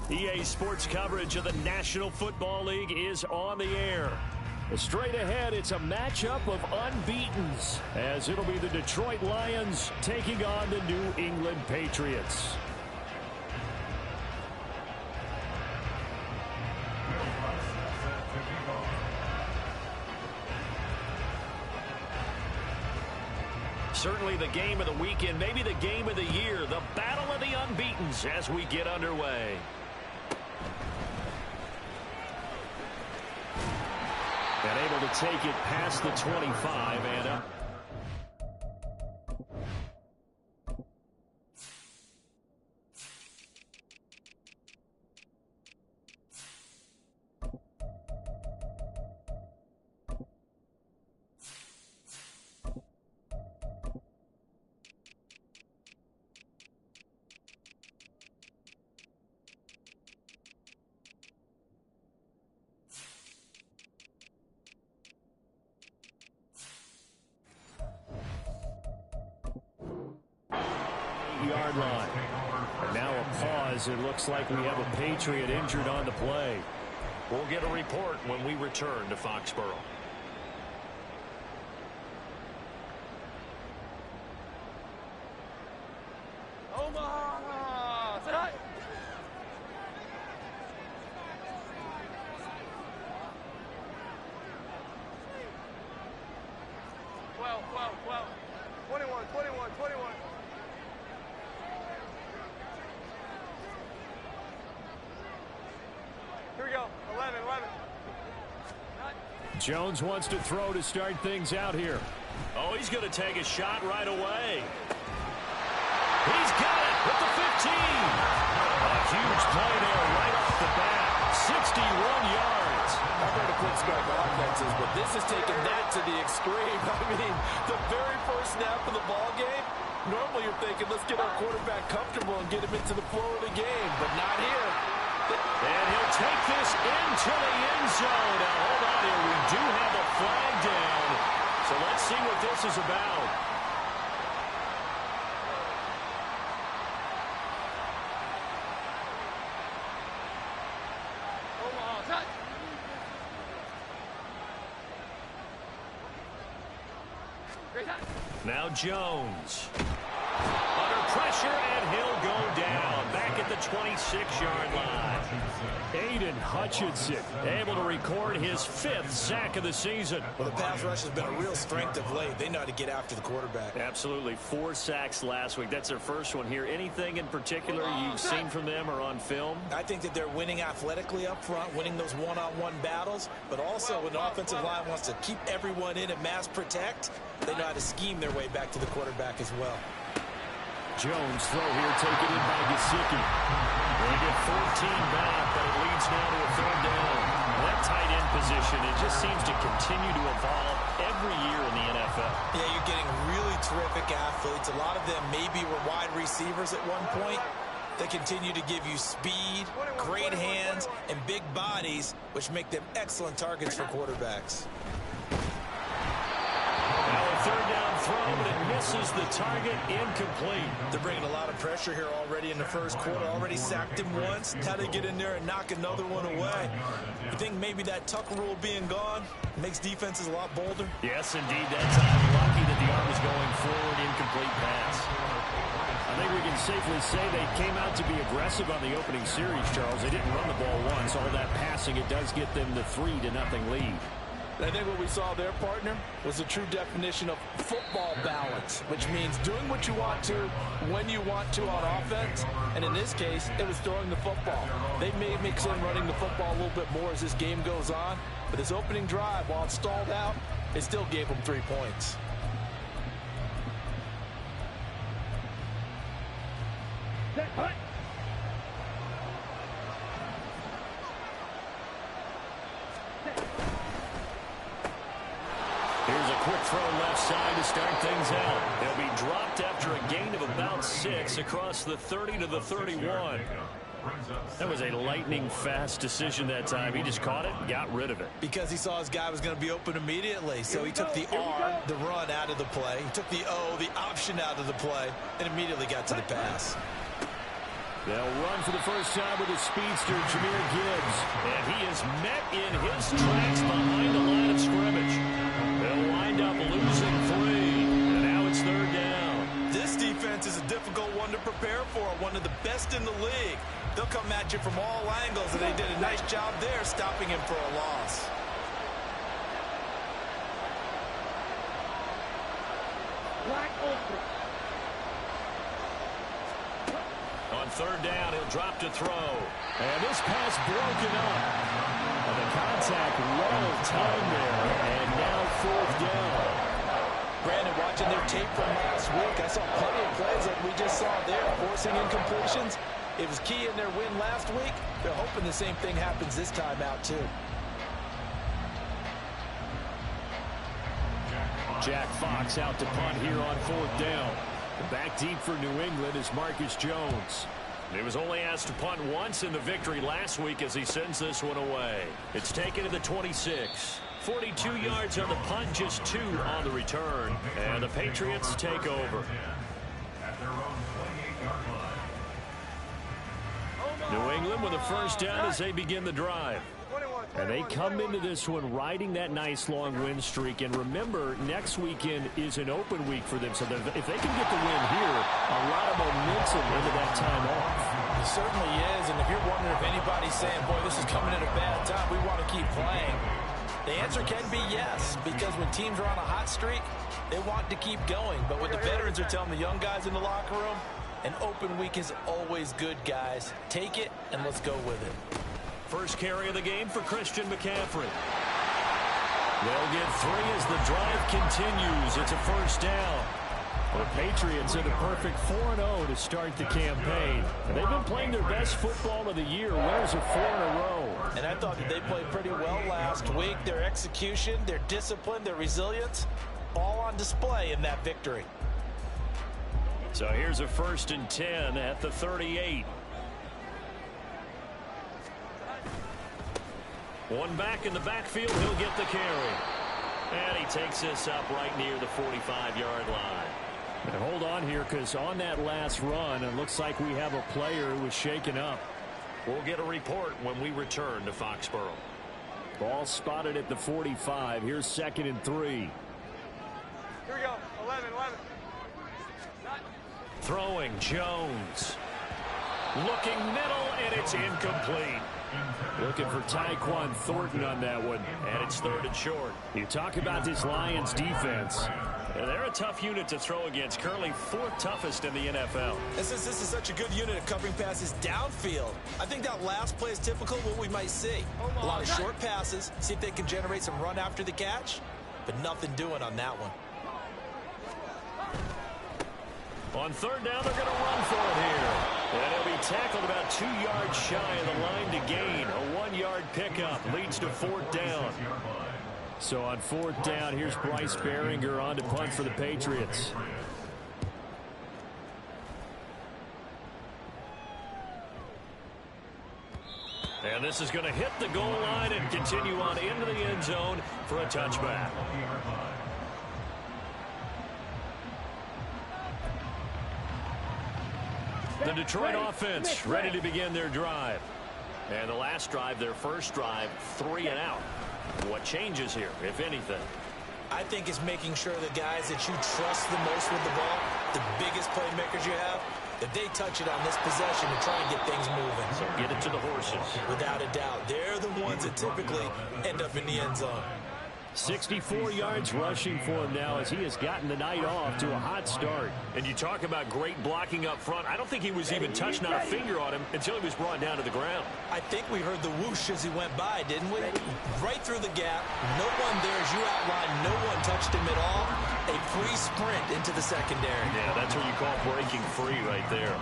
EA Sports coverage of the National Football League is on the air. Straight ahead, it's a matchup of unbeatens, as it'll be the Detroit Lions taking on the New England Patriots. Certainly the game of the weekend, maybe the game of the year, the battle of the unbeatens as we get underway. And able to take it past the 25 and up. Yard line. And now a pause. It looks like we have a Patriot injured on the play. We'll get a report when we return to Foxborough. Omaha! Say hi! Well. 21. Here we go. 11. Jones wants to throw to start things out here. Oh, he's going to take a shot right away. He's got it with the 15. A huge play there right off the bat. 61 yards. I've heard of quick strike offenses, but this is taking that to the extreme. I mean, the very first snap of the ball game, normally you're thinking, let's get our quarterback comfortable and get him into the flow of the game, but not here. And he'll take this into the end zone. Now, hold on here. We do have a flag down. So let's see what this is about. Omaha, touch! Great touch! Now Jones. Under pressure, and he'll go down. Back at the 26-yard line. Aiden Hutchinson able to record his 5th sack of the season. Well, the pass rush has been a real strength of late. They know how to get after the quarterback. Absolutely. 4 sacks last week. That's their first one here. Anything in particular you've seen from them or on film? I think that they're winning athletically up front, winning those one-on-one battles, but also when the offensive line wants to keep everyone in and mass protect, they know how to scheme their way back to the quarterback as well. Jones throw here taken in by Gesicki. They get 14 back, but it leads now to a 3rd down. That tight end position, it just seems to continue to evolve every year in the NFL. Yeah, you're getting really terrific athletes. A lot of them maybe were wide receivers at one point. They continue to give you speed, great hands, and big bodies, which make them excellent targets for quarterbacks. Now a 3rd down throw, but it misses the target, incomplete. They're bringing a lot of pressure here already in the first quarter. Already sacked him once. Now they get in there and knock another one away. You think maybe that tuck rule being gone makes defenses a lot bolder? Yes, indeed. That time lucky that the arm was going forward, incomplete pass. I think we can safely say they came out to be aggressive on the opening series, Charles. They didn't run the ball once. All that passing, it does get them the 3-0 lead. I think what we saw there, partner, was a true definition of football balance, which means doing what you want to, when you want to on offense. And in this case, it was throwing the football. They may mix in running the football a little bit more as this game goes on. But this opening drive, while it stalled out, it still gave them 3 points. Here's a quick throw left side to start things out. They'll be dropped after a gain of about 6 across the 30 to the 31. That was a lightning-fast decision that time. He just caught it, got rid of it. Because he saw his guy was going to be open immediately. So he took the R, the run, out of the play. He took the O, the option, out of the play, and immediately got to the pass. They'll run for the first time with the speedster, Jahmyr Gibbs. And he is met in his tracks behind the line of scrimmage. They'll wind up losing 3. And now it's 3rd down. This defense is a difficult one to prepare for, one of the best in the league. They'll come at you from all angles, and they did a nice job there stopping him for a loss. On 3rd down, he'll drop to throw. And this pass broken up. And the contact well timed there. And now 4th down. Brandon, watching their tape from last week, I saw plenty of plays like we just saw there, forcing incompletions. It was key in their win last week. They're hoping the same thing happens this time out, too. Jack Fox out to punt here on 4th down. Back deep for New England is Marcus Jones. He was only asked to punt once in the victory last week as he sends this one away. It's taken to the 26. 42 yards on the punt, just 2 on the return. And the Patriots take over. New England with a first down as they begin the drive. And they come into this one riding that nice long win streak. And remember, next weekend is an open week for them. So if they can get the win here, a lot of momentum into that time off. It certainly is. And if you're wondering if anybody's saying, boy, this is coming at a bad time, we want to keep playing, the answer can be yes. Because when teams are on a hot streak, they want to keep going. But what the veterans are telling the young guys in the locker room, an open week is always good, guys. Take it, and let's go with it. First carry of the game for Christian McCaffrey. They'll get 3 as the drive continues. It's a first down. The Patriots are the perfect 4-0 to start the campaign. They've been playing their best football of the year. Winners of 4 in a row. And I thought that they played pretty well last week. Their execution, their discipline, their resilience, all on display in that victory. So here's a 1st and 10 at the 38. One back in the backfield, he'll get the carry. And he takes this up right near the 45-yard line. And hold on here, because on that last run, it looks like we have a player who was shaken up. We'll get a report when we return to Foxborough. Ball spotted at the 45. Here's 2nd and 3. Here we go. 11. Throwing Jones. Looking middle, and it's incomplete. Looking for Tyquan Thornton on that one. And it's 3rd and short. You talk about this Lions defense. And they're a tough unit to throw against. Currently 4th toughest in the NFL. And since this is such a good unit of covering passes downfield, I think that last play is typical of what we might see. A lot of short passes, see if they can generate some run after the catch, but nothing doing on that one. On 3rd down, they're going to run for it here. And he'll be tackled about 2 yards shy of the line to gain. A 1-yard pickup leads to 4th down. So on 4th down, here's Bryce Behringer on to punt for the Patriots. And this is going to hit the goal line and continue on into the end zone for a touchback. The Detroit offense ready to begin their drive. And the last drive, their first drive, 3 and out. What changes here, if anything? I think it's making sure the guys that you trust the most with the ball, the biggest playmakers you have, that they touch it on this possession to try and get things moving. So get it to the horses. Without a doubt. They're the ones that typically end up in the end zone. 64 yards rushing for him now as he has gotten the night off to a hot start. And you talk about great blocking up front. I don't think he was even touched, not a finger on him, until he was brought down to the ground. I think we heard the whoosh as he went by, didn't we? Right through the gap. No one there, as you outlined, no one touched him at all. A free sprint into the secondary. Yeah, that's what you call breaking free right there.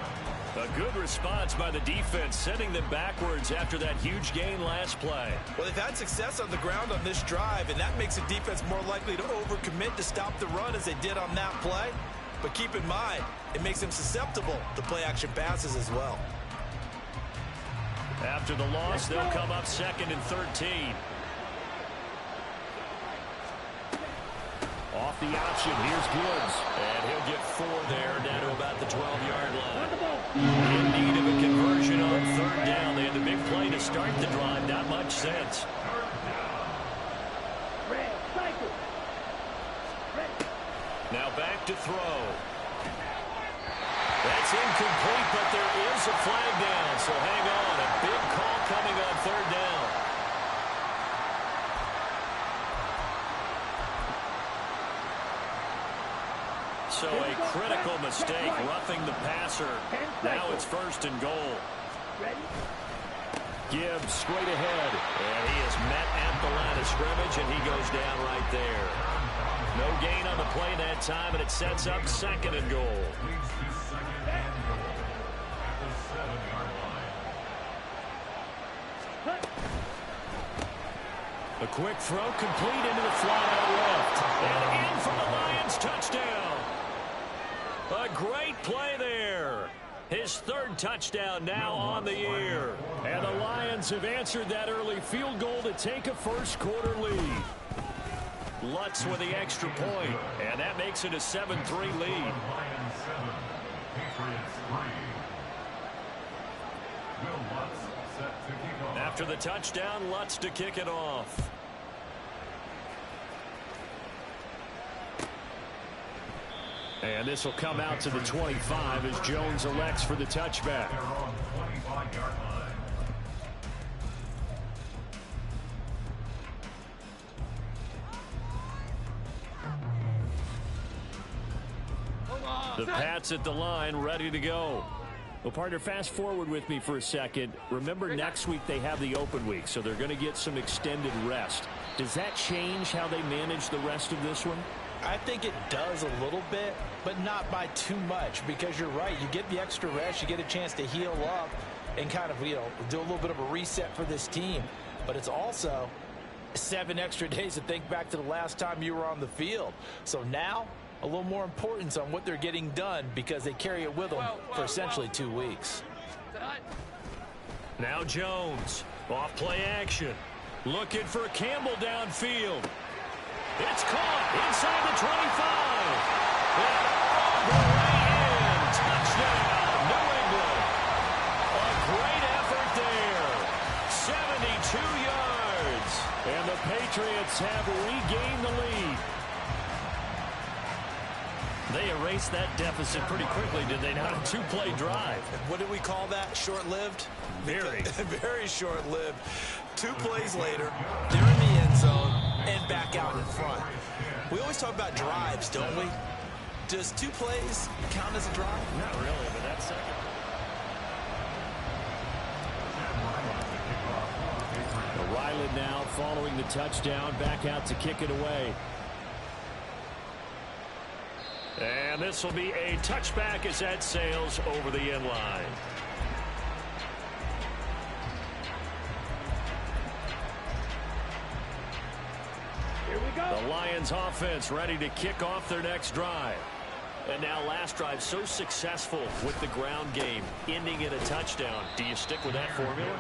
A good response by the defense, sending them backwards after that huge gain last play. Well, they've had success on the ground on this drive, and that makes the defense more likely to overcommit to stop the run as they did on that play. But keep in mind, it makes them susceptible to play-action passes as well. After the loss, they'll come up 2nd and 13. Off the option, here's Gibbs. And he'll get 4 there, down to about the 12-yard line. In need of a conversion on 3rd down. They had the big play to start the drive. Not much sense. Now back to throw. That's incomplete, but there is a flag down. So hang on. A big call coming on 3rd down. So a critical mistake, roughing the passer. Now it's 1st and goal. Gibbs straight ahead. And he is met at the line of scrimmage, and he goes down right there. No gain on the play that time, and it sets up 2nd and goal. A quick throw complete into the flat out left. And in for the Lions, touchdown. A great play there. His 3rd touchdown now on the year. And the Lions have answered that early field goal to take a first-quarter lead. Lutz with the extra point, and that makes it a 7-3 lead. After the touchdown, Lutz to kick it off. And this will come out to the 25 as Jones elects for the touchback. The Pats at the line, ready to go. Well, partner, fast forward with me for a second. Remember, next week they have the open week, so they're going to get some extended rest. Does that change how they manage the rest of this one? I think it does a little bit, but not by too much, because you're right. You get the extra rest, you get a chance to heal up and kind of, do a little bit of a reset for this team. But it's also 7 extra days to think back to the last time you were on the field. So now, a little more importance on what they're getting done, because they carry it with them for essentially 2 weeks. Now Jones, off play action. Looking for Campbell downfield. It's caught inside the 25. And all the way in. Touchdown, New England. A great effort there. 72 yards. And the Patriots have regained the lead. They erased that deficit pretty quickly, did they not? A 2-play drive. What did we call that? Short-lived? Very. Very short-lived. 2 plays later, they're in the end zone and back out in front. We always talk about drives, don't we? Does 2 plays count as a drive? Not really, but that's second. Ryland now following the touchdown, back out to kick it away. And this will be a touchback as that sails over the end line. Here we go. The Lions offense ready to kick off their next drive. And now last drive so successful with the ground game, ending in a touchdown. Do you stick with that formula?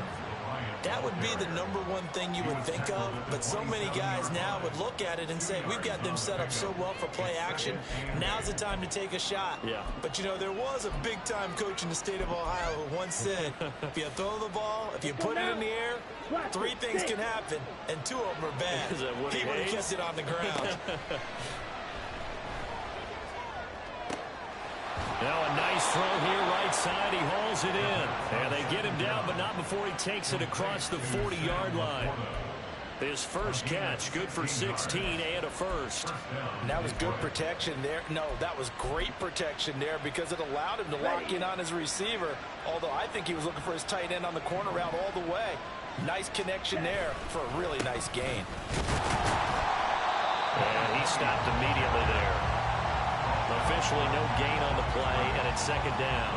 That would be the #1 thing you would think of, but so many guys now would look at it and say, we've got them set up so well for play action. Now's the time to take a shot. Yeah. But, there was a big-time coach in the state of Ohio who once said, if you throw the ball, if you put it in the air, 3 things can happen, and 2 of them are bad. Is that what he would have kept it on the ground. Now a nice throw here right side. He hauls it in. And they get him down, but not before he takes it across the 40-yard line. His first catch, good for 16 and a first. And that was good protection there. No, that was great protection there, because it allowed him to lock in on his receiver, although I think he was looking for his tight end on the corner route all the way. Nice connection there for a really nice gain. And he stopped immediately there. Officially no gain on the play, and it's 2nd down.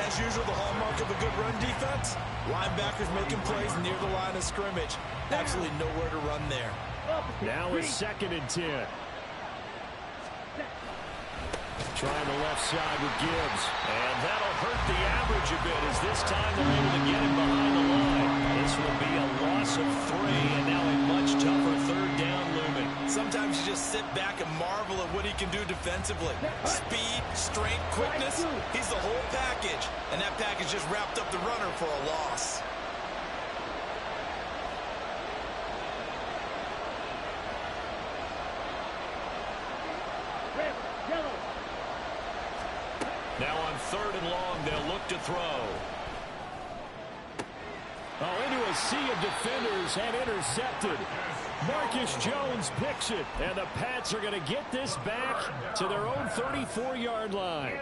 As usual, the hallmark of a good run defense, linebackers making plays near the line of scrimmage. Absolutely nowhere to run there. Now it's 2nd and 10. Trying the left side with Gibbs. And that'll hurt the average a bit, as this time they're able to get him behind the line. This will be a loss of 3, and now a much tougher 3rd down looming. Sometimes you just sit back and marvel at what he can do defensively. Speed, strength, quickness, he's the whole package. And that package just wrapped up the runner for a loss. Now on 3rd and long, they'll look to throw. Oh, into a sea of defenders and intercepted. Marcus Jones picks it, and the Pats are going to get this back to their own 34-yard line.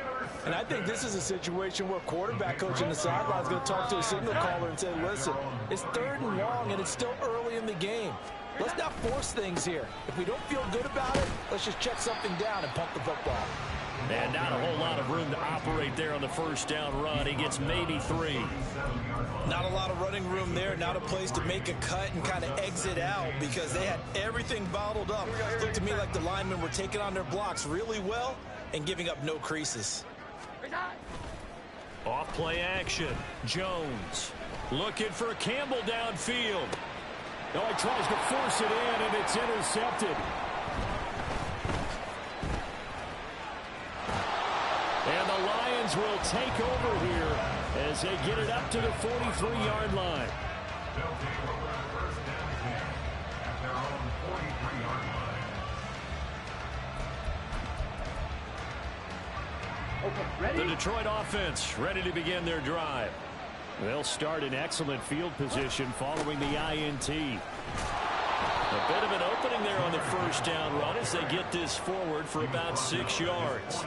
And I think this is a situation where quarterback coach in the sideline is going to talk to a signal caller and say, listen, it's 3rd and long, and it's still early in the game. Let's not force things here. If we don't feel good about it, let's just check something down and pump the football. And not a whole lot of room to operate there on the first down run. He gets maybe 3. Not a lot of running room there, not a place to make a cut and kind of exit out because they had everything bottled up. It looked to me like the linemen were taking on their blocks really well and giving up no creases. Off play action. Jones looking for Campbell downfield. No, he tries to force it in, and it's intercepted. And the Lions will take over here as they get it up to the 43-yard line. The Detroit offense ready to begin their drive. They'll start in excellent field position following the INT. A bit of an opening there on the first down run as they get this forward for about 6 yards.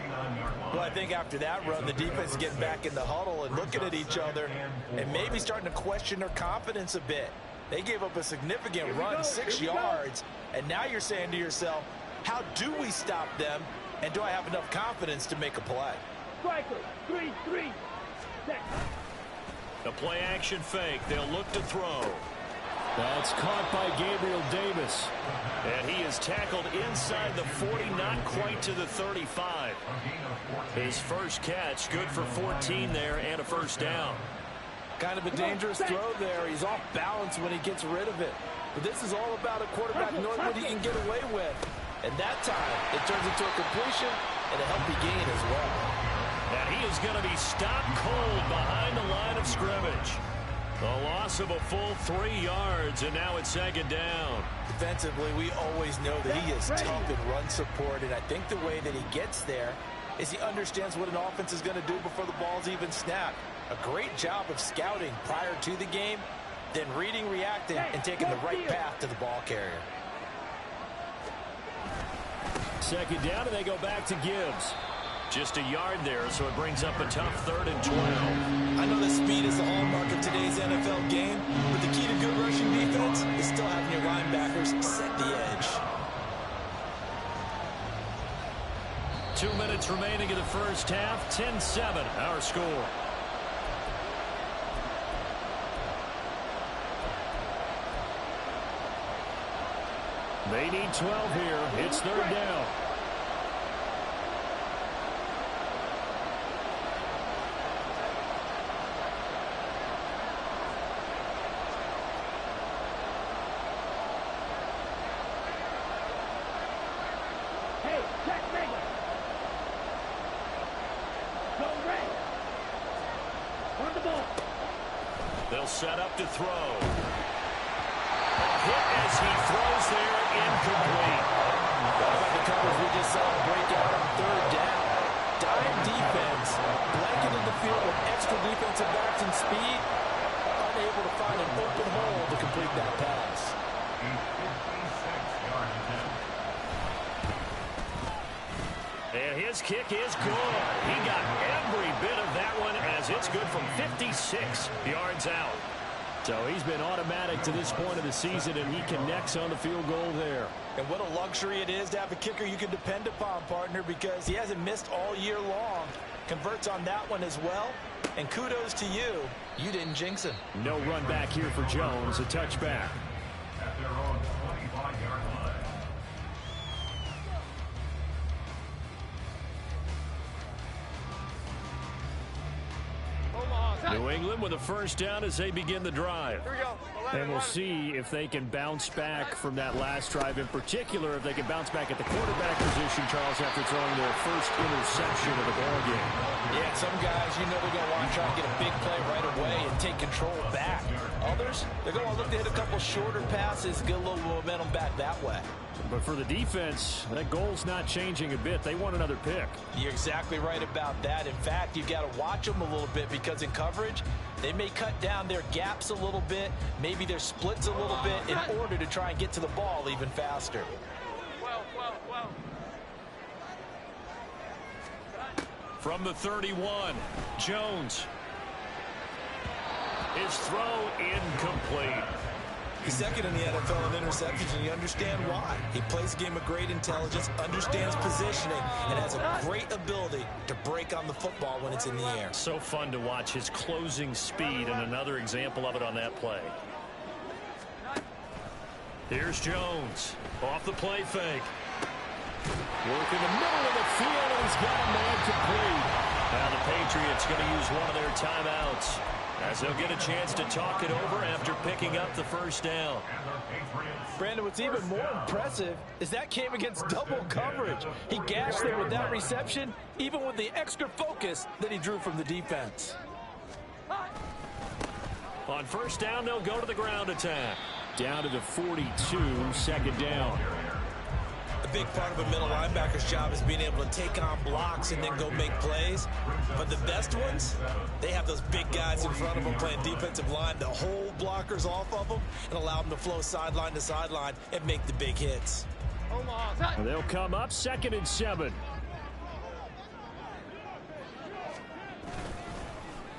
Well, I think after that run, the defense is getting back in the huddle and looking at each other and maybe starting to question their confidence a bit. They gave up a significant run, 6 yards, and now you're saying to yourself, how do we stop them, and do I have enough confidence to make a play? Striker, 3-3. The play action fake. They'll look to throw. That's caught by Gabriel Davis. And he is tackled inside the 40, not quite to the 35. His first catch, good for 14 there and a first down. Kind of a dangerous throw there. He's off balance when he gets rid of it. But this is all about a quarterback knowing what he can get away with. And that time, it turns into a completion and a healthy gain as well. And he is going to be stopped cold behind the line of scrimmage. A loss of a full 3 yards, and now it's 2nd down. Defensively, we always know that he is tough in run support, and I think the way that he gets there is he understands what an offense is going to do before the ball's even snapped. A great job of scouting prior to the game, then reading, reacting, and taking the right path to the ball carrier. 2nd down, and they go back to Gibbs. Just a yard there, so it brings up a tough 3rd and 12. I know that speed is the hallmark of today's NFL game, but the key to good rushing defense is still having your linebackers set the edge. 2 minutes remaining in the first half, 10-7, our score. They need 12 here. It's 3rd down. They'll set up to throw. Hit as he throws there, incomplete. What about the coverage we just saw break out on 3rd down? Dime defense, blanketed the field with extra defensive backs and speed, unable to find an open hole to complete that pass. And his kick is good. He got every bit of that one as it's good from 56 yards out. So he's been automatic to this point of the season, and he connects on the field goal there. And what a luxury it is to have a kicker you can depend upon, partner, because he hasn't missed all year long. Converts on that one as well. And kudos to you. You didn't jinx him. No run back here for Jones. A touchback. At their own 25-yard line. New England with a first down as they begin the drive. Here we go. 11. And we'll see if they can bounce back from that last drive, in particular, if they can bounce back at the quarterback position, Charles, after throwing their first interception of the ballgame. Yeah, some guys, you know they're going to want to try and get a big play right away and take control back. Others, they're going to look to hit a couple shorter passes, get a little momentum back that way. But for the defense, that goal's not changing a bit. They want another pick. You're exactly right about that. In fact, you've got to watch them a little bit because in coverage, they may cut down their gaps a little bit, maybe their splits a little bit in order to try and get to the ball even faster. From the 31, Jones. His throw incomplete. He's second in the NFL in interceptions, and you understand why. He plays a game of great intelligence, understands positioning, and has a great ability to break on the football when it's in the air. So fun to watch his closing speed, and another example of it on that play. Here's Jones. Off the play fake. Work in the middle of the field, and he's got a man complete. Now the Patriots going to use one of their timeouts, as they'll get a chance to talk it over after picking up the first down. Brandon, what's even more impressive is that came against double coverage. He gashed them with that reception, even with the extra focus that he drew from the defense. On first down, they'll go to the ground attack. Down to the 42, second down. A big part of a middle linebacker's job is being able to take on blocks and then go make plays. But the best ones, they have those big guys in front of them playing defensive line to hold blockers off of them and allow them to flow sideline to sideline and make the big hits. They'll come up 2nd and 7.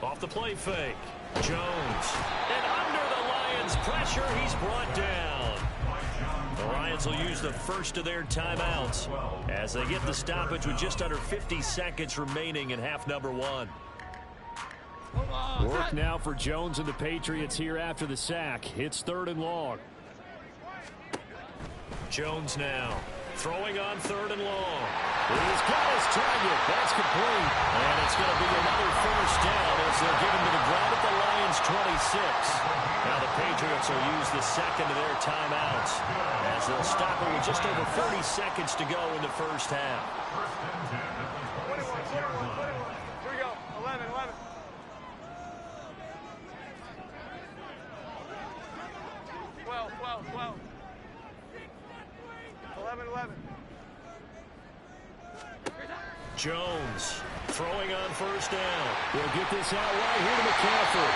Off the play fake. Jones. And under the Lions' pressure, he's brought down. The Lions will use the first of their timeouts as they get the stoppage with just under 50 seconds remaining in half number 1. Work now for Jones and the Patriots here after the sack. It's 3rd and long. Jones now throwing on 3rd and long. He's got his target. That's complete. And it's going to be another first down as they'll get him to the ground at the Lions' 26. Now the Patriots will use the second of their timeouts as they'll stop it with just over 30 seconds to go in the first half. Here we go. 11. 12. 11. Jones throwing on first down. We'll get this out right here to McCaffrey.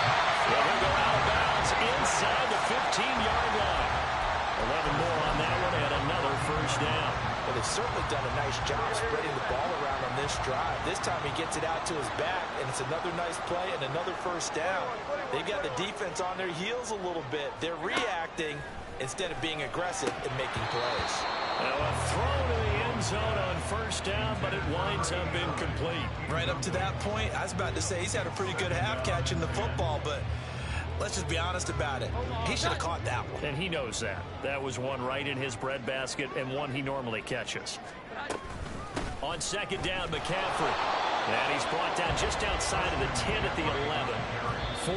Well, he'll go out of bounds inside the 15-yard line. 11 more on that one and another first down. Well, they've certainly done a nice job spreading the ball around on this drive. This time he gets it out to his back, and it's another nice play and another first down. They've got the defense on their heels a little bit. They're reacting instead of being aggressive and making plays. Now a throw to the end zone on first down, but it winds up incomplete. Right up to that point, I was about to say he's had a pretty good half catching the football, but let's just be honest about it. He should have caught that one. And he knows that. That was one right in his breadbasket and one he normally catches. On second down, McCaffrey. And he's brought down just outside of the 10 at the 11.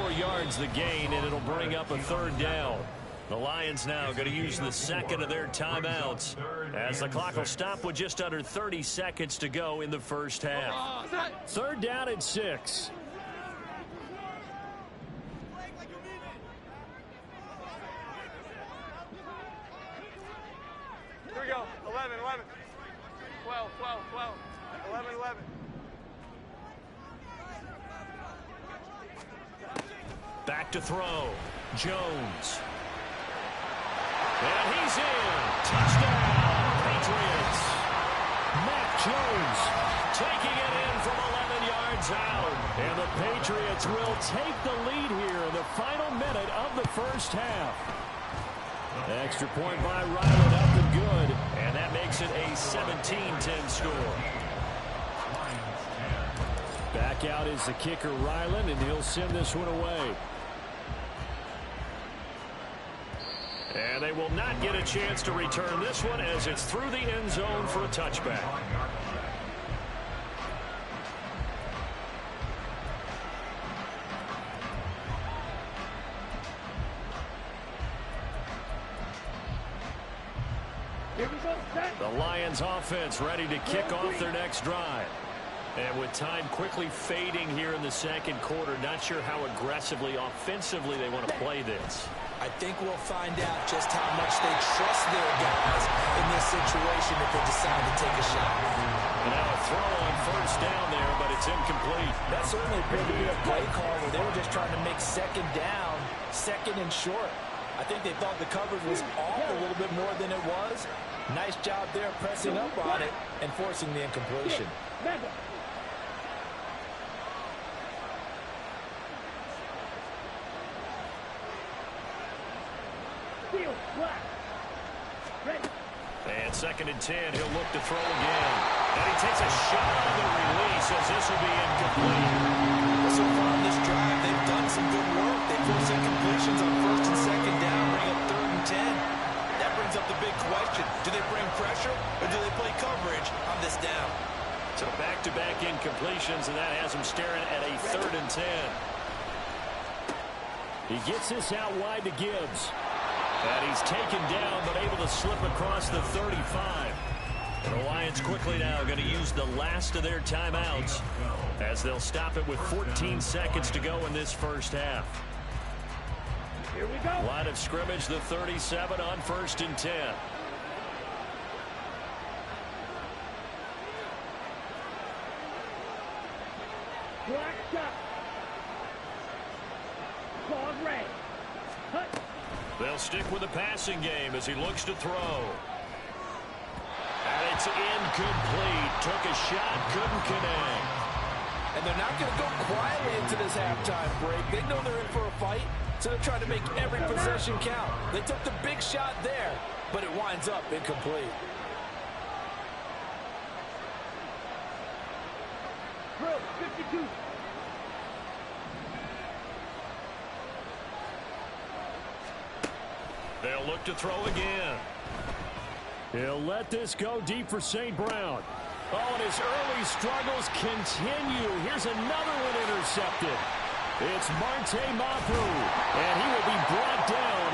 4 yards the gain, and it'll bring up a 3rd down. The Lions now going to use the second of their timeouts as the clock will stop with just under 30 seconds to go in the first half. 3rd down and 6. Here we go. 11. 12. 11. Back to throw. Jones. And he's in. Touchdown, Patriots. Mac Jones Taking it in from 11 yards out. and the Patriots will take the lead here in the final minute of the first half. Extra point by Ryland up and good. And that makes it a 17-10 score. Back out is the kicker Ryland, and he'll send this one away. And they will not get a chance to return this one as it's through the end zone for a touchback. The Lions offense ready to kick off their next drive. And with time quickly fading here in the second quarter, not sure how aggressively, offensively they want to play this. I think we'll find out just how much they trust their guys in this situation if they decide to take a shot. Now a throw on first down there, but it's incomplete. That certainly appeared to be a play call where they were just trying to make second down, second and short. I think they thought the coverage was off a little bit more than it was. Nice job there pressing up on it and forcing the incompletion. And second and 10, he'll look to throw again. And he takes a shot on the release as this will be incomplete. So far on this drive, they've done some good work. They force incompletions on first and second down, bring up 3rd and 10. That brings up the big question. Do they bring pressure or do they play coverage on this down? So back-to-back incompletions, and that has him staring at a 3rd and 10. He gets this out wide to Gibbs. And he's taken down, but able to slip across the 35. And the Lions quickly now going to use the last of their timeouts as they'll stop it with 14 seconds to go in this first half. Here we go. Line of scrimmage, the 37 on 1st and 10. Black shot. Claude Ray. They'll stick with the passing game as he looks to throw. And it's incomplete. Took a shot, couldn't connect. And they're not going to go quietly into this halftime break. They know they're in for a fight, so they're trying to make every possession count. They took the big shot there, but it winds up incomplete. Bro, 52. They'll look to throw again. He'll let this go deep for St. Brown. Oh, and his early struggles continue. Here's another one intercepted. It's Marte Mapu, and he will be brought down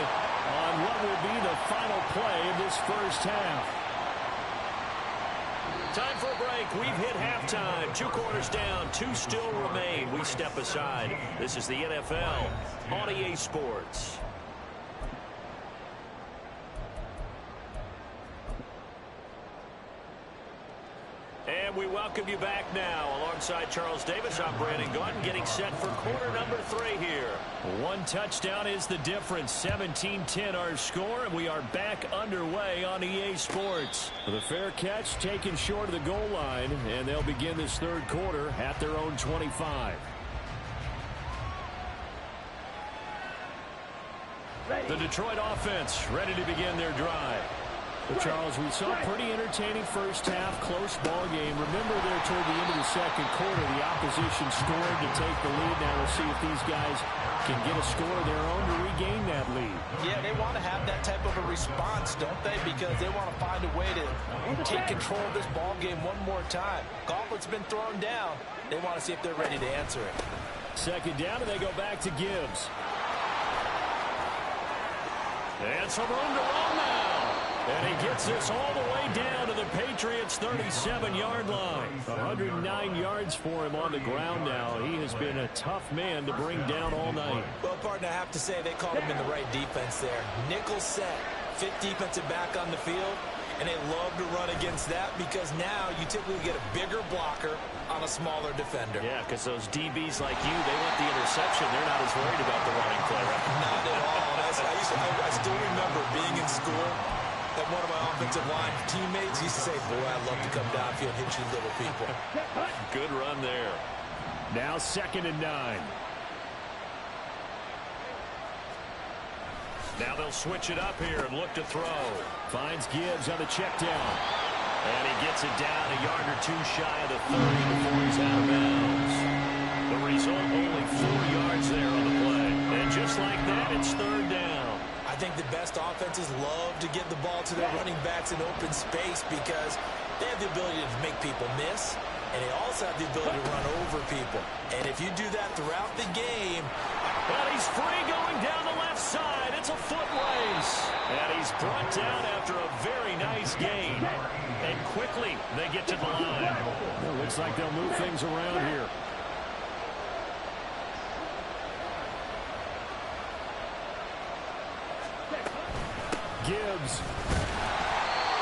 on what will be the final play of this first half. Time for a break. We've hit halftime. 2 quarters down. 2 still remain. We step aside. This is the NFL on EA Sports. And we welcome you back now. Alongside Charles Davis, I'm Brandon Gaunt, getting set for quarter number 3 here. 1 touchdown is the difference. 17-10 our score, and we are back underway on EA Sports. The fair catch taken short of the goal line, and they'll begin this 3rd quarter at their own 25. The Detroit offense ready to begin their drive. But Charles, we saw a pretty entertaining first half, close ball game. Remember there toward the end of the second quarter, the opposition scored to take the lead. Now we'll see if these guys can get a score of their own to regain that lead. Yeah, they want to have that type of a response, don't they? Because they want to find a way to take control of this ball game one more time. Gauntlet's been thrown down. They want to see if they're ready to answer it. Second down, and they go back to Gibbs. And some room to run now. And he gets this all the way down to the Patriots' 37-yard line. 109 yards for him on the ground now. He has been a tough man to bring down all night. Well, partner, I have to say they called him in the right defense there. Nickel set, 5th defensive back on the field, and they love to run against that because now you typically get a bigger blocker on a smaller defender. Yeah, because those DBs like you, they want the interception. They're not as worried about the running play, right? Not at all. I still remember being in school, that one of my offensive line teammates used to say, boy, I'd love to come downfield and hit you little people. Good run there. Now 2nd and 9. Now they'll switch it up here and look to throw. Finds Gibbs on the check down. And he gets it down a yard or 2 shy of the 30 before he's out of bounds. The result, only 4 yards there on the play. And just like that, it's 3rd down. I think the best offenses love to get the ball to their running backs in open space because they have the ability to make people miss, and they also have the ability to run over people. And if you do that throughout the game... And he's free going down the left side. It's a foot race. Jones. And he's brought down after a very nice gain. And quickly they get to the line. Well, looks like they'll move things around here. Gibbs.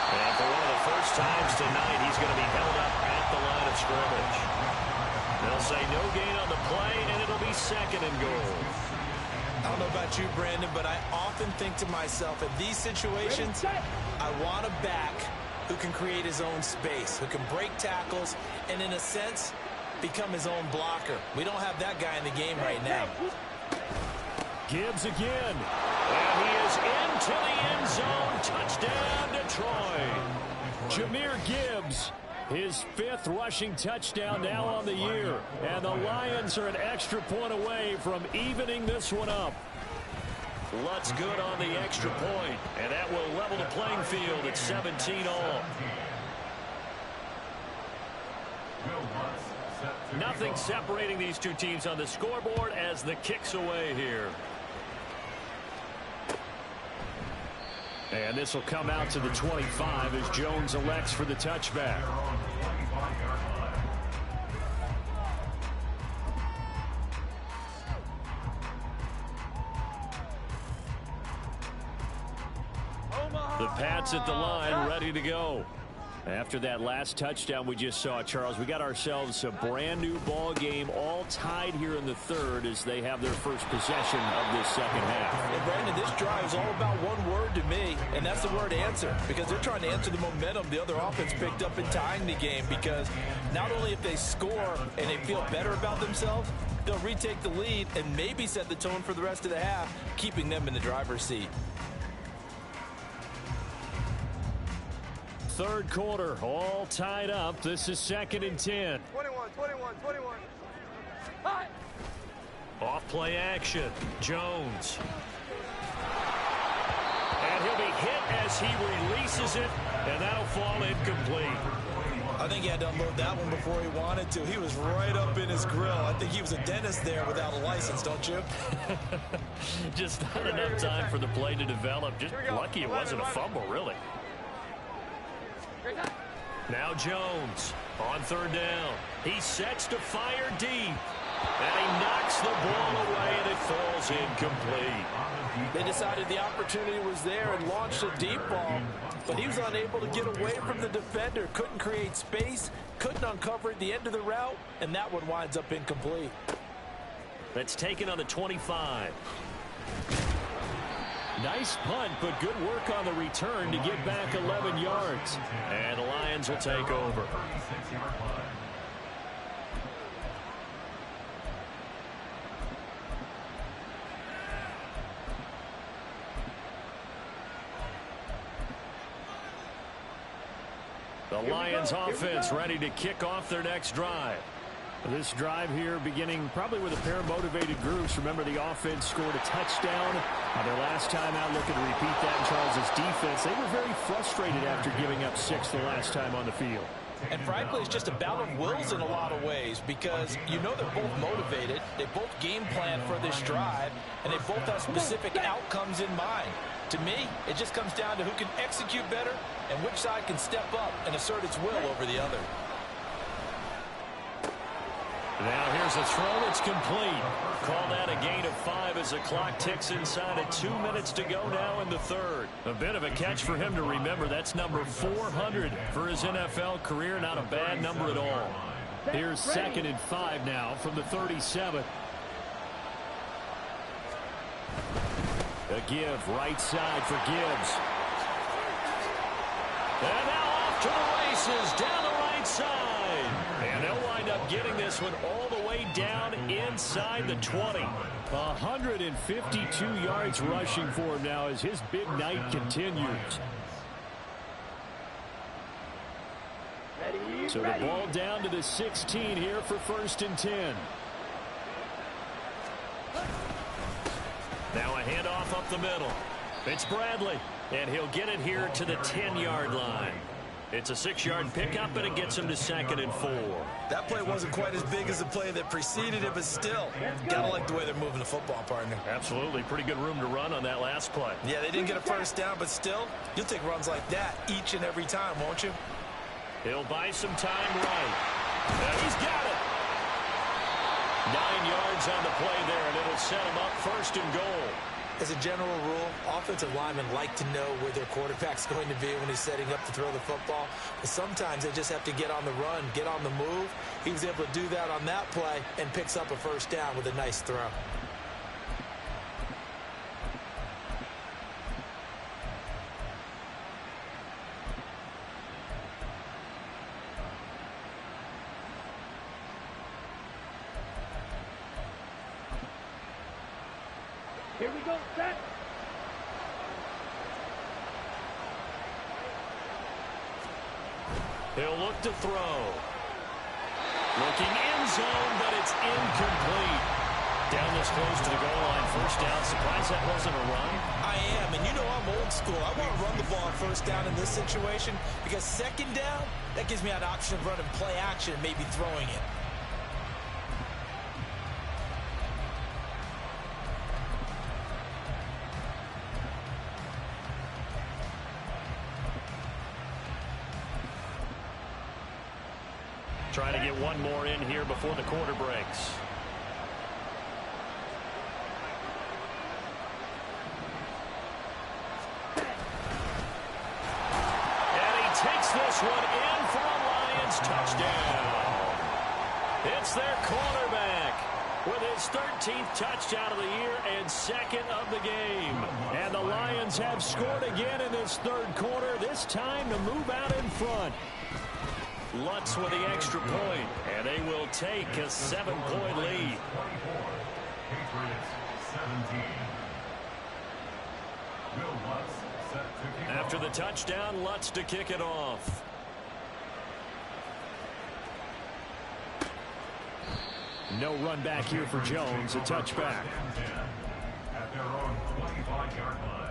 And for one of the first times tonight, he's going to be held up at the line of scrimmage. They'll say no gain on the play, and it'll be 2nd and goal. I don't know about you, Brandon, but I often think to myself, in these situations, I want a back who can create his own space, who can break tackles, and in a sense, become his own blocker. We don't have that guy in the game right now. Gibbs again. And he is into the end zone. Touchdown, Detroit. Jahmyr Gibbs, his 5th rushing touchdown now on the year. And the Lions are an extra point away from evening this one up. Lutz good on the extra point, and that will level the playing field at 17 all. Nothing separating these two teams on the scoreboard as the kick's away here. And this will come out to the 25 as Jones elects for the touchback. The Pats at the line, ready to go. After that last touchdown we just saw, Charles, we got ourselves a brand new ball game, all tied here in the 3rd as they have their first possession of this 2nd half. And Brandon, this drive is all about one word to me, and that's the word answer, because they're trying to answer the momentum the other offense picked up in tying the game, because not only if they score and they feel better about themselves, they'll retake the lead and maybe set the tone for the rest of the half, keeping them in the driver's seat. 3rd quarter, all tied up. This is 2nd and 10. 21. Off play action. Jones. And he'll be hit as he releases it, and that'll fall incomplete. I think he had to unload that one before he wanted to. He was right up in his grill. I think he was a dentist there without a license, don't you? Just not enough time for the play to develop. Just lucky it wasn't a fumble, really. Now Jones on 3rd down. He sets to fire deep. And he knocks the ball away, and it falls incomplete. They decided the opportunity was there and launched a deep ball, but he was unable to get away from the defender. Couldn't create space, couldn't uncover at the end of the route, and that one winds up incomplete. That's taken on the 25. Nice punt, but good work on the return to get back 11 yards. And the Lions will take over. The Lions offense ready to kick off their next drive. This drive here beginning probably with a pair of motivated groups. Remember, the offense scored a touchdown on their last time out, looking to repeat that in Charles's defense. They were very frustrated after giving up 6 the last time on the field. And frankly, it's just a battle of wills in a lot of ways, because you know they're both motivated, they both game plan for this drive, and they both have specific outcomes in mind. To me, it just comes down to who can execute better and which side can step up and assert its will over the other. Now here's a throw that's complete. Call that a gain of 5 as the clock ticks inside at 2 minutes to go now in the 3rd. A bit of a catch for him to remember. That's number 400 for his NFL career. Not a bad number at all. Here's 2nd and 5 now from the 37. A give right side for Gibbs. And now off to the races down the right side. And they'll wind up getting this one all the way down inside the 20. 152 yards rushing for him now as his big night continues. So the ball down to the 16 here for 1st and 10. Now a handoff up the middle. It's Bradley, and he'll get it here to the 10-yard line. It's a 6-yard pickup, and it gets him to 2nd and 4. That play wasn't quite as big as the play that preceded it, but still, gotta like the way they're moving the football, partner. Absolutely. Pretty good room to run on that last play. Yeah, they didn't get a first down, but still, you'll take runs like that each and every time, won't you? He'll buy some time right. And he's got it. 9 yards on the play there, and it'll set him up 1st and goal. As a general rule, offensive linemen like to know where their quarterback's going to be when he's setting up to throw the football. But sometimes they just have to get on the run, get on the move. He was able to do that on that play and picks up a first down with a nice throw. Here we go, set. He'll look to throw. Looking end zone, but it's incomplete. Down this close to the goal line, first down. Surprised that wasn't a run? I am, and you know I'm old school. I want to run the ball on first down in this situation because 2nd down, that gives me an option of running play action and maybe throwing it. Trying to get one more in here before the quarter breaks. And he takes this one in for a Lions touchdown. It's their cornerback with his 13th touchdown of the year and 2nd of the game. And the Lions have scored again in this 3rd quarter, this time to move out in front. Lutz with the extra point, and they will take a 7-point lead. Patriots 17. Will Lutz set to kick After off. the touchdown, Lutz to kick it off. No run back here for Jones, a touchback. At their own 25-yard line.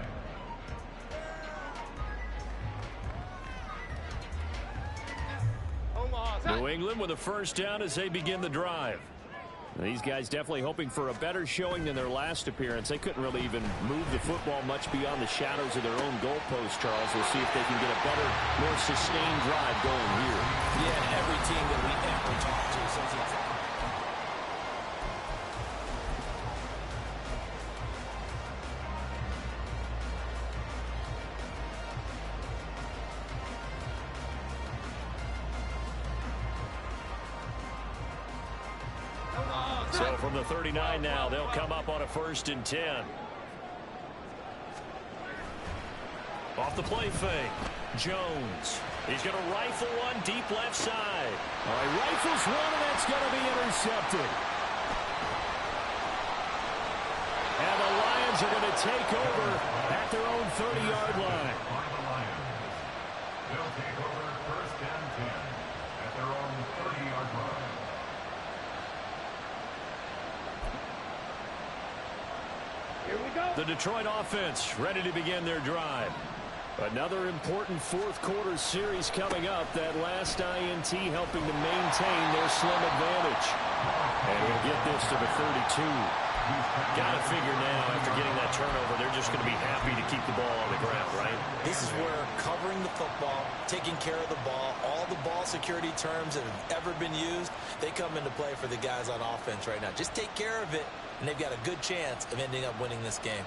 New England with a first down as they begin the drive. These guys definitely hoping for a better showing than their last appearance. They couldn't really even move the football much beyond the shadows of their own goalpost, Charles. We'll see if they can get a better, more sustained drive going here. Yeah, every team that we ever talk to says it's So from the 39 now, they'll come up on a 1st and 10. Off the play fake. Jones. He's going to rifle one deep left side. All right, rifles one, and that's going to be intercepted. And the Lions are going to take over at their own 30-yard line. By the Lions. They'll take over 1st and 10 at their own 30-yard line. Here we go. The Detroit offense ready to begin their drive. Another important 4th quarter series coming up. That last INT helping to maintain their slim advantage. And we'll get this to the 32. Got to figure now, after getting that turnover, they're just going to be happy to keep the ball on the ground, right? This is where covering the football, taking care of the ball, all the ball security terms that have ever been used, they come into play for the guys on offense right now. Just take care of it, and they've got a good chance of ending up winning this game.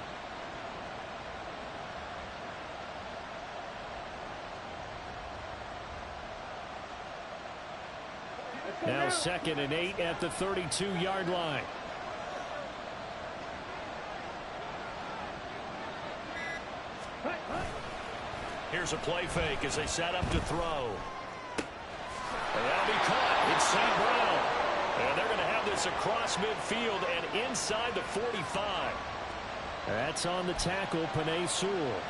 Now 2nd and 8 at the 32-yard line. Here's a play fake as they set up to throw. And that'll be caught. It's St. Brown. And they're going to have this across midfield and inside the 45. That's on the tackle, Penei Sewell.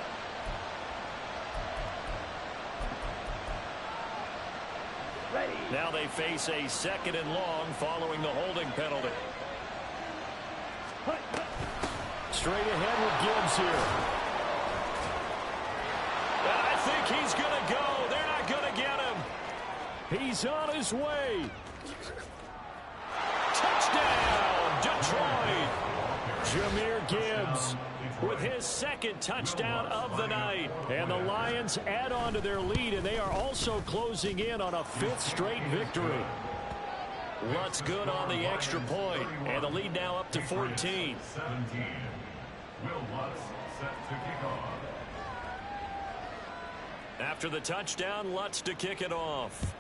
Now they face a 2nd and long following the holding penalty. Straight ahead with Gibbs here. And I think he's going to go. They're not going to get He's on his way. Touchdown, Detroit. Jahmyr Gibbs with his second touchdown of the night. And the Lions add on to their lead, and they are also closing in on a 5th straight victory. Lutz good on the extra point, and the lead now up to 14. 17. Will Lutz set to kick off. After the touchdown, Lutz to kick it off.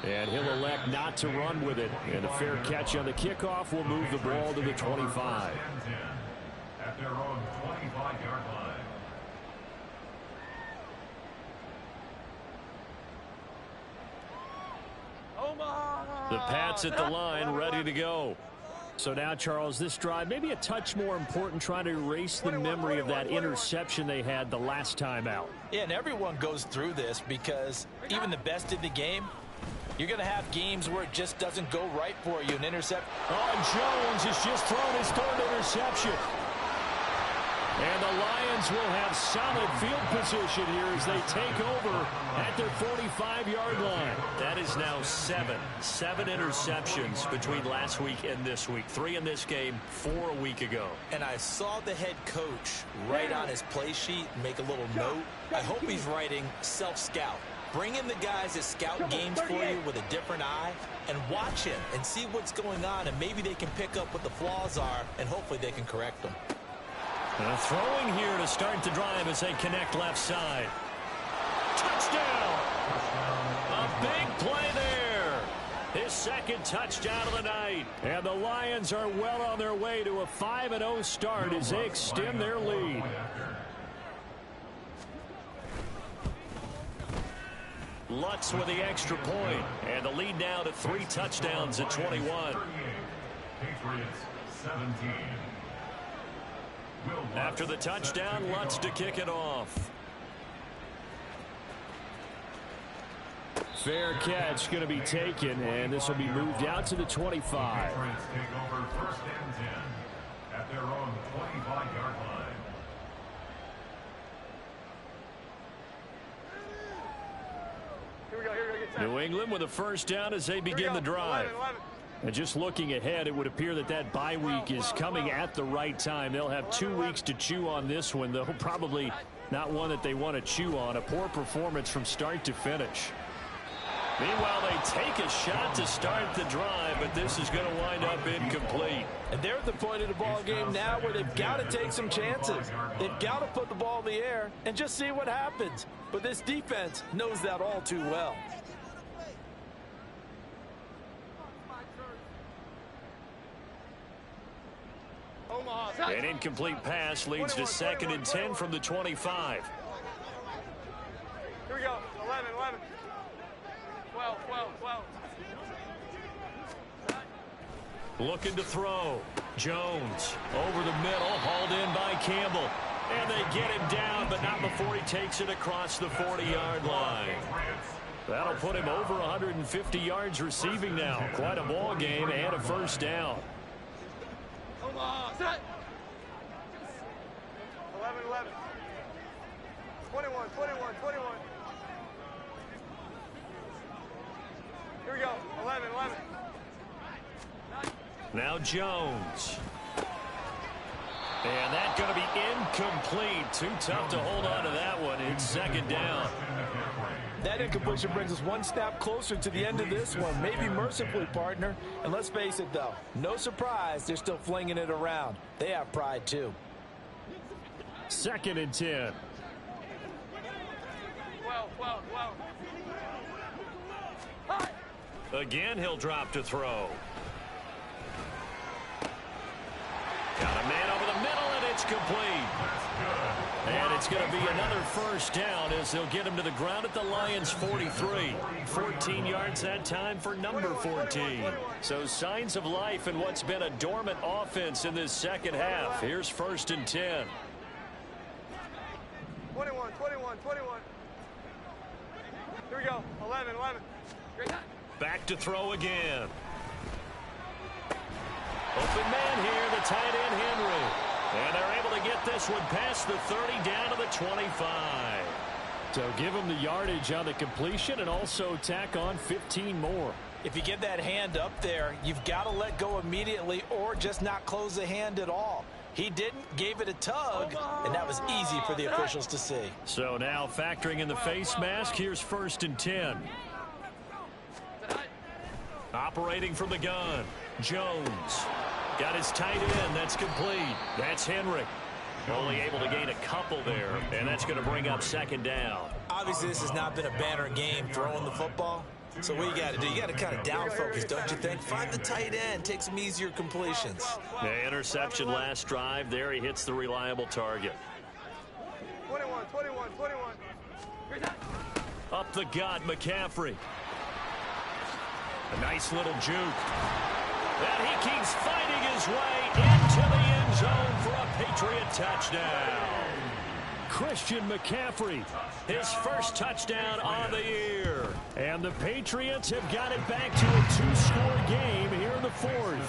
And he'll elect not to run with it. And a fair catch on the kickoff will move the ball to the 25. At their own 25-yard line. The Pats at the line, ready to go. So now, Charles, this drive maybe a touch more important, trying to erase the memory of that interception they had the last time out. Yeah, and everyone goes through this because even the best in the game, you're going to have games where it just doesn't go right for you. An intercept. Oh, Jones has just thrown his 3rd interception. And the Lions will have solid field position here as they take over at their 45-yard line. That is now 7 interceptions between last week and this week. 3 in this game, 4 a week ago. And I saw the head coach write on his play sheet, make a little note. I hope he's writing self-scout. Bring in the guys that scout games for you with a different eye and watch him and see what's going on, and maybe they can pick up what the flaws are, and hopefully they can correct them. Throwing here to start the drive as they connect left side. Touchdown! A big play there. His 2nd touchdown of the night. And the Lions are well on their way to a 5-0 start as they extend their lead. Lutz with the extra point, and the lead now to 3 touchdowns at 21. Patriots 17. After the touchdown, Lutz to kick it off. Fair catch going to be taken, and this will be moved out to the 25. Patriots take over 1st and 10 at their own 25-yard line. Here we go, get set. New England with a 1st down as they begin the drive. 11. And just looking ahead, it would appear that bye week is coming at the right time. They'll have 2 weeks to chew on this one, though probably not one that they want to chew on. A poor performance from start to finish. Meanwhile, they take a shot to start the drive, but this is going to wind up incomplete. And they're at the point of the ball game now where they've got to take some chances. They've got to put the ball in the air and just see what happens. But this defense knows that all too well. An incomplete pass leads to 2nd and 10 from the 25. Here we go. 11. 12. Looking to throw. Jones over the middle, hauled in by Campbell. And they get him down, but not before he takes it across the 40-yard line. That'll put him over 150 yards receiving now. Quite a ball game and a 1st down. 11. 21. Here we go. 11. Now Jones. And that's going to be incomplete. Too tough to hold on to that one. It's 2nd down. That incompletion brings us 1 step closer to the end of this one. Maybe mercifully, partner. And let's face it, though. No surprise, they're still flinging it around. They have pride, too. 2nd and 10. 12. Again, he'll drop to throw. Got a man over the middle, and it's complete. And it's going to be another 1st down as they'll get him to the ground at the Lions' 43. 14 yards that time for number 14. So signs of life in what's been a dormant offense in this 2nd half. Here's 1st and 10. 21. Here we go. 11. Back to throw again. Open man here, the tight end Henry. And they're able to get this one past the 30 down to the 25. So give him the yardage on the completion and also tack on 15 more. If you give that hand up there, you've got to let go immediately or just not close the hand at all. He didn't, gave it a tug, and that was easy for the officials to see. So now factoring in the face mask, here's 1st and 10. Operating from the gun, Jones. Got his tight end, that's complete. That's Henry. Only able to gain a couple there, and that's going to bring up 2nd down. Obviously, this has not been a banner game throwing the football. So what you got to do, you got to kind of down focus, don't you think? Find the tight end, take some easier completions. The interception last drive. There he hits the reliable target. 21, 21, 21. Up the gut, McCaffrey. A nice little juke. And he keeps fighting his way into the end zone for a Patriot touchdown. Christian McCaffrey, his first touchdown on the year. And the Patriots have got it back to a 2-score game here in the 4th.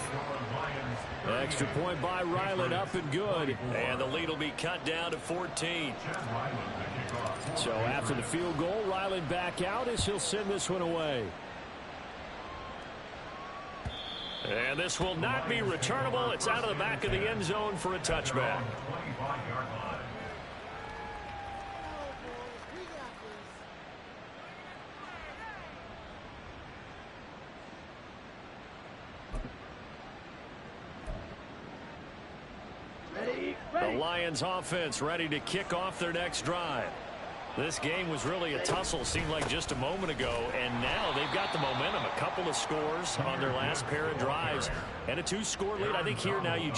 Extra point by Ryland, up and good. And the lead will be cut down to 14. So after the field goal, Ryland back out as he'll send this one away. And this will not be returnable. It's out of the back of the end zone for a touchback. The Lions offense ready to kick off their next drive. This game was really a tussle, seemed like just a moment ago, and now they've got the momentum. A couple of scores on their last pair of drives and a 2-score lead. I think here now you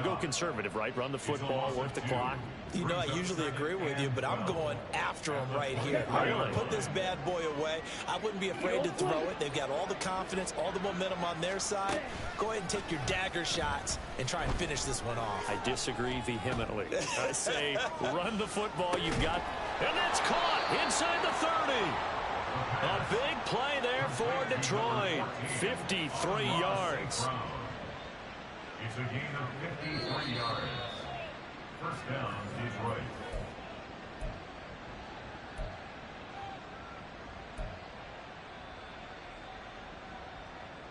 go conservative, right? Run the football, work the clock. You know, I usually agree with you, but I'm going after him right here. I want to put this bad boy away. I wouldn't be afraid to throw it. They've got all the confidence, all the momentum on their side. Go ahead and take your dagger shots and try and finish this one off. I disagree vehemently. I say run the football. You've got, and that's caught inside the 30. A big play there for Detroit. 53 yards. It's a gain of 53 yards. First down, Detroit.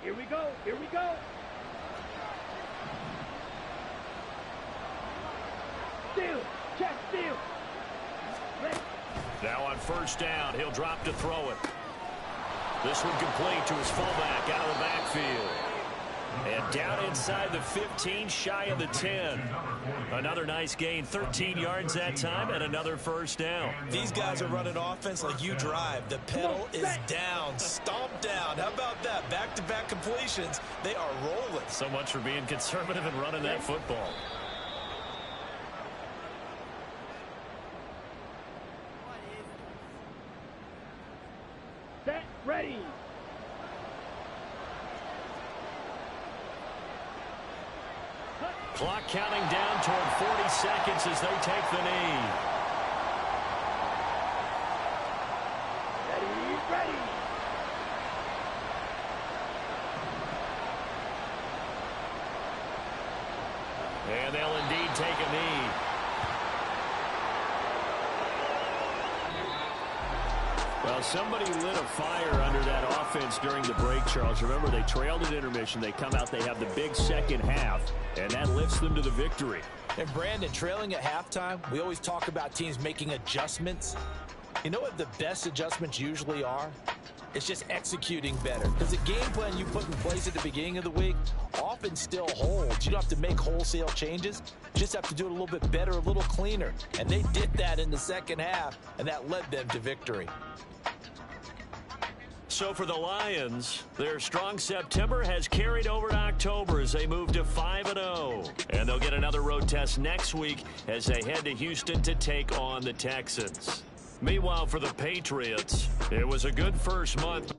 Here we go. Here we go. Steal. Check steal. Now on 1st down, he'll drop to throw it. This one complete to his fullback out of the backfield. And down inside the 15, shy of the 10. Another nice gain, 13 yards that time, and another 1st down. These guys are running offense like you drive. The pedal is down, stomped down. How about that? Back-to-back completions. They are rolling. So much for being conservative and running that football. Set. Ready. Clock counting down toward 40 seconds as they take the knee. Ready. And they'll indeed take a knee. Well, somebody lit a fire under that offense during the break, Charles. Remember, they trailed at intermission. They come out, they have the big second half, and that lifts them to the victory. And Brandon, trailing at halftime, we always talk about teams making adjustments. You know what the best adjustments usually are? It's just executing better. Because the game plan you put in place at the beginning of the week often still holds. You don't have to make wholesale changes. You just have to do it a little bit better, a little cleaner. And they did that in the second half, and that led them to victory. So for the Lions, their strong September has carried over to October as they move to 5-0. And they'll get another road test next week as they head to Houston to take on the Texans. Meanwhile, for the Patriots, it was a good first month.